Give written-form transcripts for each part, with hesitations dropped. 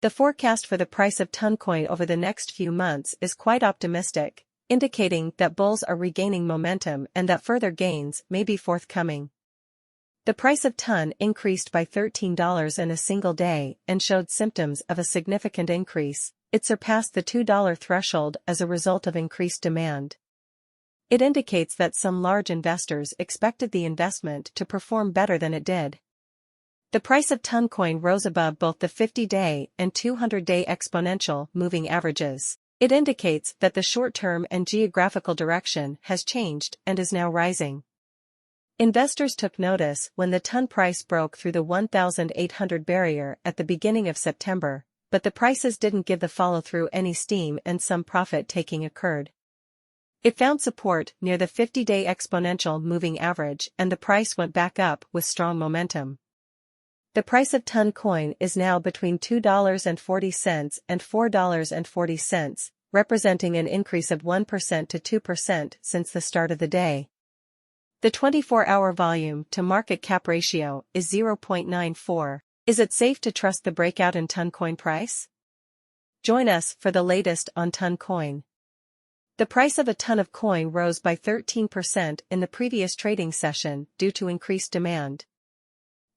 The forecast for the price of Toncoin over the next few months is quite optimistic, indicating that bulls are regaining momentum and that further gains may be forthcoming. The price of Ton increased by $13 in a single day and showed symptoms of a significant increase. It surpassed the $2 threshold as a result of increased demand. It indicates that some large investors expected the investment to perform better than it did. The price of Toncoin rose above both the 50-day and 200-day exponential moving averages. It indicates that the short-term and geographical direction has changed and is now rising. Investors took notice when the Ton price broke through the 1,800 barrier at the beginning of September, but the prices didn't give the follow-through any steam and some profit-taking occurred. It found support near the 50-day exponential moving average and the price went back up with strong momentum. The price of Toncoin is now between $2.40 and $4.40, representing an increase of 1% to 2% since the start of the day. The 24-hour volume to market cap ratio is 0.94. Is it safe to trust the breakout in Toncoin price? Join us for the latest on Toncoin. The price of a ton of coin rose by 13% in the previous trading session due to increased demand.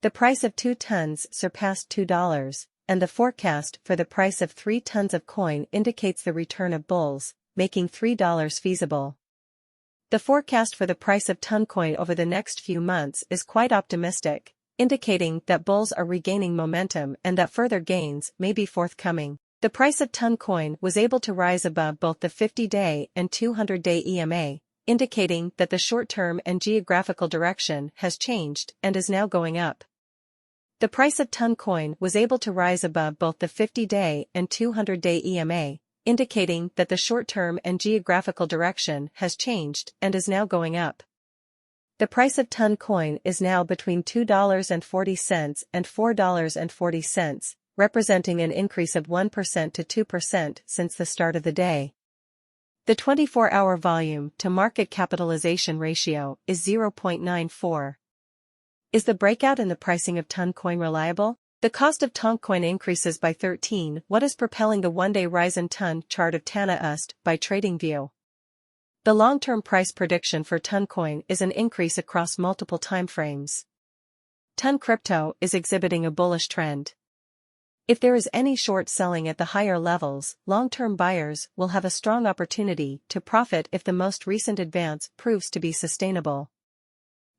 The price of 2 tons surpassed $2, and the forecast for the price of 3 tons of coin indicates the return of bulls, making $3 feasible. The forecast for the price of Toncoin over the next few months is quite optimistic, indicating that bulls are regaining momentum and that further gains may be forthcoming. The price of Toncoin was able to rise above both the 50-day and 200-day EMA, indicating that the short-term and geographical direction has changed and is now going up. The price of Toncoin was able to rise above both the 50-day and 200-day EMA, indicating that the short-term and geographical direction has changed and is now going up. The price of Toncoin is now between $2.40 and $4.40, representing an increase of 1% to 2% since the start of the day. The 24-hour volume to market capitalization ratio is 0.94. Is the breakout in the pricing of Toncoin reliable? The cost of Toncoin increases by 13. What is propelling the one-day rise in Ton chart of ANALYSE by TradingView? The long-term price prediction for Toncoin is an increase across multiple timeframes. Ton crypto is exhibiting a bullish trend. If there is any short selling at the higher levels, long-term buyers will have a strong opportunity to profit if the most recent advance proves to be sustainable.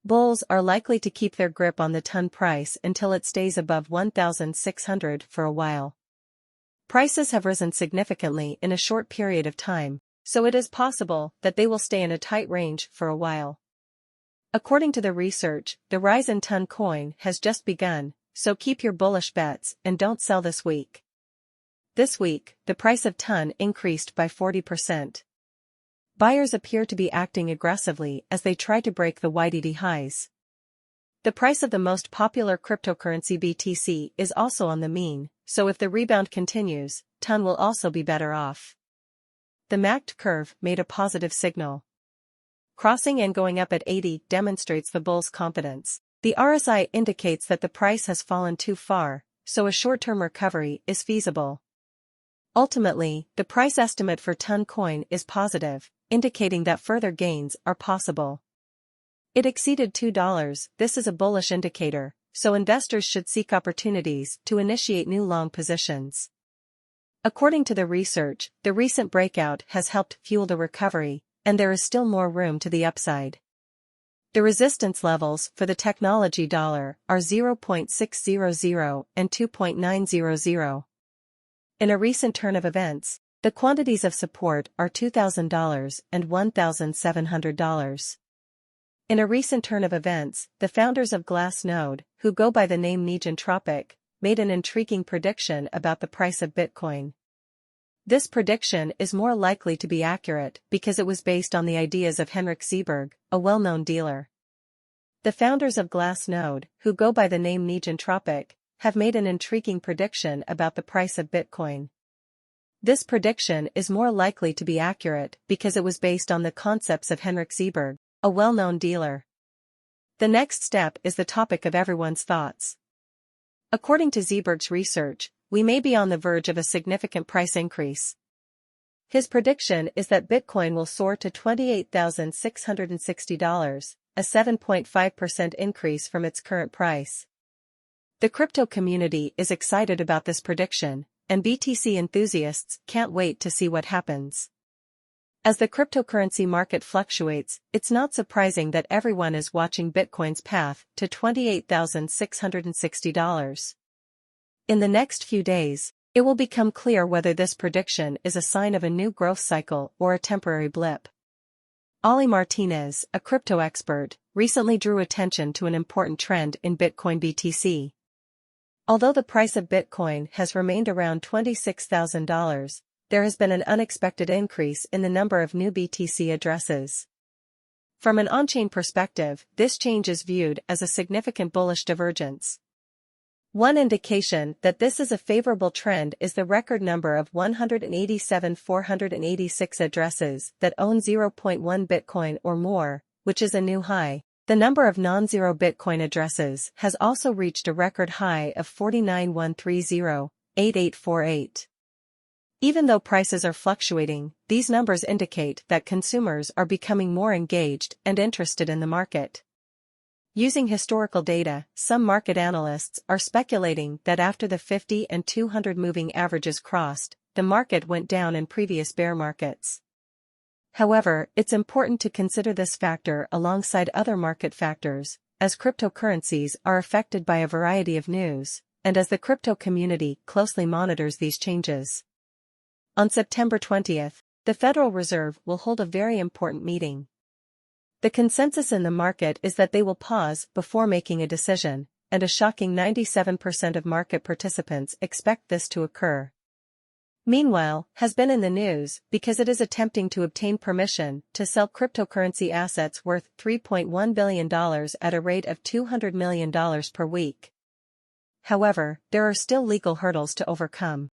Bulls are likely to keep their grip on the Ton price until it stays above 1,600 for a while. Prices have risen significantly in a short period of time, so it is possible that they will stay in a tight range for a while. According to the research, the rise in Toncoin has just begun, so keep your bullish bets and don't sell this week. This week, the price of Ton increased by 40%. Buyers appear to be acting aggressively as they try to break the YTD highs. The price of the most popular cryptocurrency BTC is also on the mean, so if the rebound continues, Ton will also be better off. The MACD curve made a positive signal. Crossing and going up at 80 demonstrates the bull's confidence. The RSI indicates that the price has fallen too far, so a short-term recovery is feasible. Ultimately, the price estimate for Toncoin is positive, indicating that further gains are possible. It exceeded $2. This is a bullish indicator, so investors should seek opportunities to initiate new long positions. According to the research, the recent breakout has helped fuel the recovery, and there is still more room to the upside. The resistance levels for the technology dollar are 0.600 and 2.900. In a recent turn of events, the quantities of support are $2,000 and $1,700. In a recent turn of events, the founders of Glassnode, who go by the name Negentropic, made an intriguing prediction about the price of Bitcoin. This prediction is more likely to be accurate because it was based on the ideas of Henrik Seeberg, a well-known dealer. The founders of Glassnode, who go by the name Negentropic, have made an intriguing prediction about the price of Bitcoin. This prediction is more likely to be accurate because it was based on the concepts of Henrik Seeberg, a well-known dealer. The next step is the topic of everyone's thoughts. According to Seeberg's research, we may be on the verge of a significant price increase. His prediction is that Bitcoin will soar to $28,660, a 7.5% increase from its current price. The crypto community is excited about this prediction, and BTC enthusiasts can't wait to see what happens. As the cryptocurrency market fluctuates, it's not surprising that everyone is watching Bitcoin's path to $28,660. In the next few days, it will become clear whether this prediction is a sign of a new growth cycle or a temporary blip. Ali Martinez, a crypto expert, recently drew attention to an important trend in Bitcoin BTC. Although the price of Bitcoin has remained around $26,000, there has been an unexpected increase in the number of new BTC addresses. From an on-chain perspective, this change is viewed as a significant bullish divergence. One indication that this is a favorable trend is the record number of 187,486 addresses that own 0.1 Bitcoin or more, which is a new high. The number of non-zero Bitcoin addresses has also reached a record high of 49,130,8848. Even though prices are fluctuating, these numbers indicate that consumers are becoming more engaged and interested in the market. Using historical data, some market analysts are speculating that after the 50 and 200 moving averages crossed, the market went down in previous bear markets. However, it's important to consider this factor alongside other market factors, as cryptocurrencies are affected by a variety of news, and as the crypto community closely monitors these changes. On September 20th, the Federal Reserve will hold a very important meeting. The consensus in the market is that they will pause before making a decision, and a shocking 97% of market participants expect this to occur. Meanwhile, has been in the news because it is attempting to obtain permission to sell cryptocurrency assets worth $3.1 billion at a rate of $200 million per week. However, there are still legal hurdles to overcome.